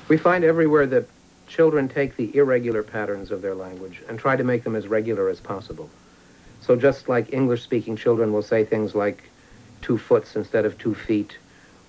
We find everywhere that children take the irregular patterns of their language and try to make them as regular as possible. So just like English-speaking children will say things like 2 foots instead of 2 feet,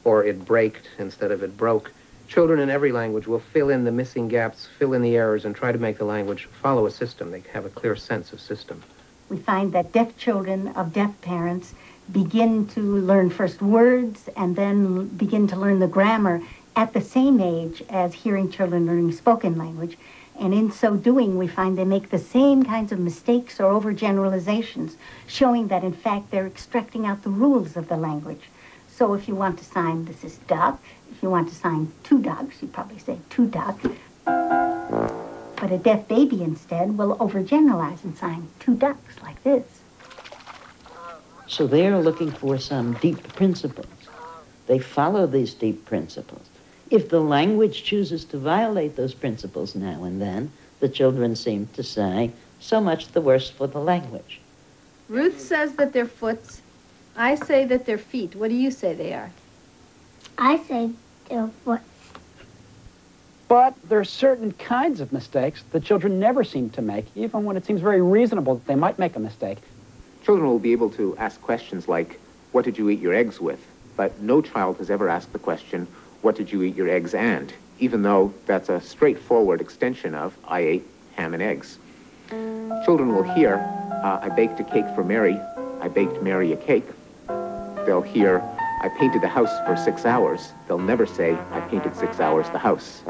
or it braked instead of it broke, children in every language will fill in the missing gaps, fill in the errors, and try to make the language follow a system. They have a clear sense of system. We find that deaf children of deaf parents begin to learn first words and then begin to learn the grammar at the same age as hearing children learning spoken language. And in so doing, we find they make the same kinds of mistakes or overgeneralizations, showing that, in fact, they're extracting out the rules of the language. So if you want to sign, this is duck. If you want to sign 2 ducks, you probably say 2 duck. But a deaf baby instead will overgeneralize and sign 2 ducks like this. So they're looking for some deep principles. They follow these deep principles. If the language chooses to violate those principles now and then, the children seem to say, so much the worse for the language. Ruth says that they're foots. I say that they're feet. What do you say they are? I say they're foots. But there are certain kinds of mistakes that children never seem to make, even when it seems very reasonable that they might make a mistake. Children will be able to ask questions like, what did you eat your eggs with? But no child has ever asked the question, what did you eat your eggs and? Even though that's a straightforward extension of, I ate ham and eggs. Children will hear, I baked a cake for Mary. I baked Mary a cake. They'll hear, I painted the house for 6 hours. They'll never say, I painted 6 hours the house.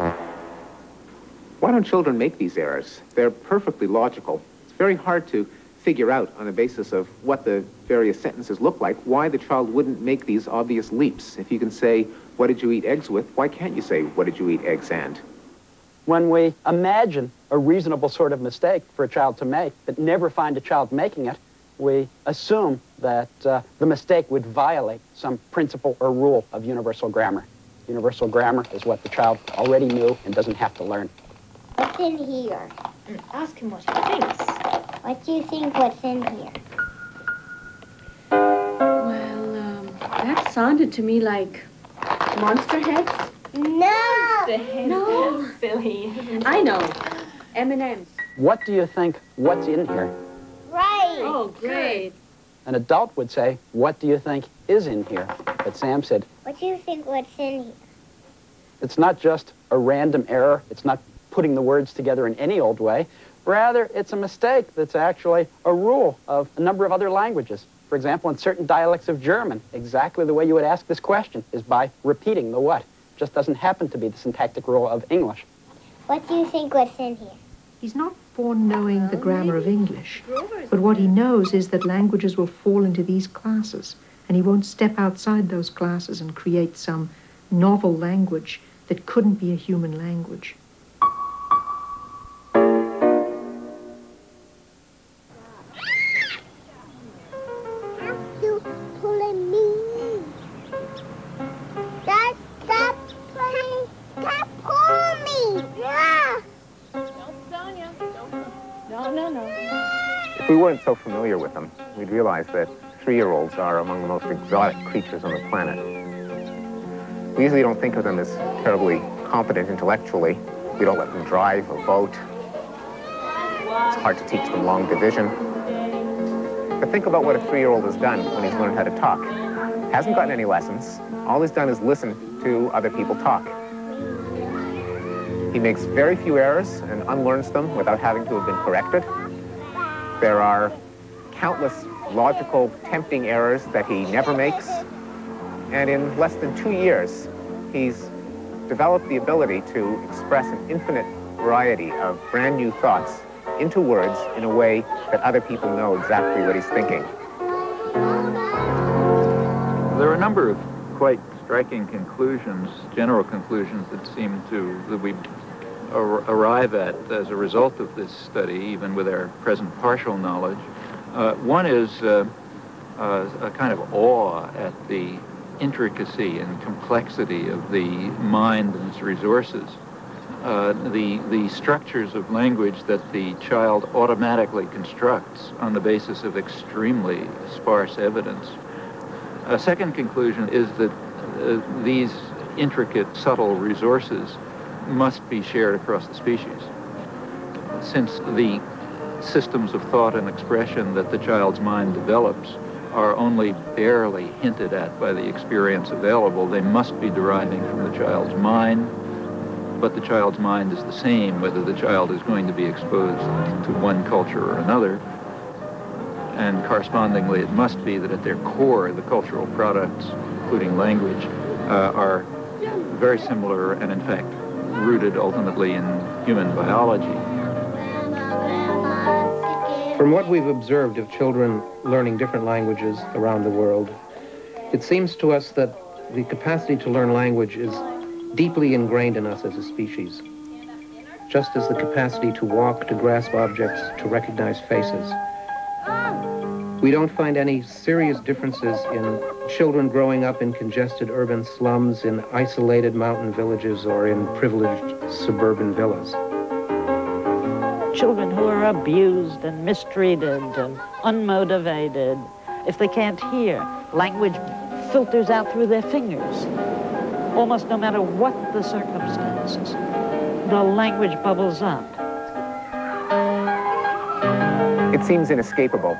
Why don't children make these errors? They're perfectly logical. It's very hard to figure out on the basis of what the various sentences look like why the child wouldn't make these obvious leaps. If you can say, what did you eat eggs with? Why can't you say, what did you eat eggs and? When we imagine a reasonable sort of mistake for a child to make, but never find a child making it, we assume that the mistake would violate some principle or rule of universal grammar. Universal grammar is what the child already knew and doesn't have to learn. What's in here? Ask him what he thinks. What do you think what's in here? Well, that sounded to me like monster heads. No! No. Silly. I know. M&M's. What do you think what's in here? Right. Oh, great. An adult would say, what do you think is in here? But Sam said, What do you think what's in here? it's not just a random error. It's not putting the words together in any old way. Rather, it's a mistake that's actually a rule of a number of other languages. For example, in certain dialects of German, exactly the way you would ask this question is by repeating the what. It just doesn't happen to be the syntactic rule of English. What do you think what's in here? He's not born knowing the grammar of English, but what he knows is that languages will fall into these classes, and he won't step outside those classes and create some novel language that couldn't be a human language. If we weren't so familiar with them, we'd realize that 3-year-olds are among the most exotic creatures on the planet. We usually don't think of them as terribly competent intellectually. We don't let them drive or vote. It's hard to teach them long division. But think about what a 3-year-old has done when he's learned how to talk. Hasn't gotten any lessons. All he's done is listen to other people talk. He makes very few errors and unlearns them without having to have been corrected. There are countless logical, tempting errors that he never makes. And in less than 2 years, he's developed the ability to express an infinite variety of brand new thoughts into words in a way that other people know exactly what he's thinking. There are a number of quite striking conclusions, general conclusions that we arrive at as a result of this study, even with our present partial knowledge. One is a kind of awe at the intricacy and complexity of the mind and its resources. The structures of language that the child automatically constructs on the basis of extremely sparse evidence. A second conclusion is that these intricate, subtle resources must be shared across the species. Since the systems of thought and expression that the child's mind develops are only barely hinted at by the experience available, they must be deriving from the child's mind, but the child's mind is the same whether the child is going to be exposed to one culture or another. And correspondingly, it must be that at their core, the cultural products, including language, are very similar and, in fact, rooted ultimately in human biology. From what we've observed of children learning different languages around the world, it seems to us that the capacity to learn language is deeply ingrained in us as a species, just as the capacity to walk, to grasp objects, to recognize faces. We don't find any serious differences in children growing up in congested urban slums, in isolated mountain villages, or in privileged suburban villas. Children who are abused and mistreated and unmotivated, if they can't hear, language filters out through their fingers. Almost no matter what the circumstances, the language bubbles up. It seems inescapable.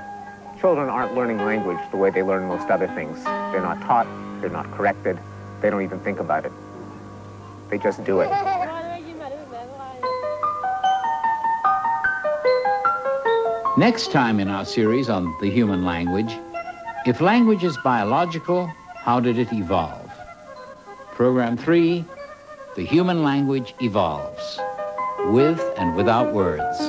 Children aren't learning language the way they learn most other things. They're not taught, they're not corrected, they don't even think about it. They just do it. Next time in our series on the human language, if language is biological, how did it evolve? Program 3, The Human Language Evolves, with and without words.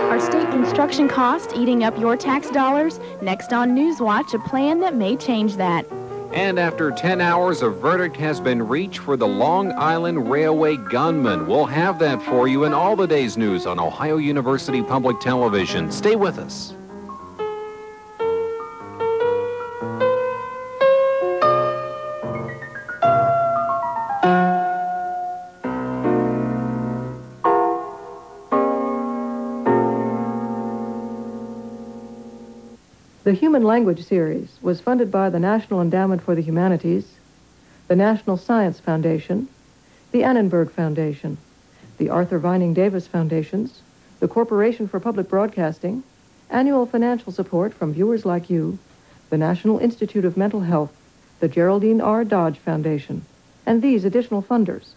Are state construction costs eating up your tax dollars? Next on Newswatch, a plan that may change that. And after 10 hours, a verdict has been reached for the Long Island Railway gunman. We'll have that for you in all the day's news on Ohio University Public Television. Stay with us. The Human Language Series was funded by the National Endowment for the Humanities, the National Science Foundation, the Annenberg Foundation, the Arthur Vining Davis Foundations, the Corporation for Public Broadcasting, annual financial support from viewers like you, the National Institute of Mental Health, the Geraldine R. Dodge Foundation, and these additional funders.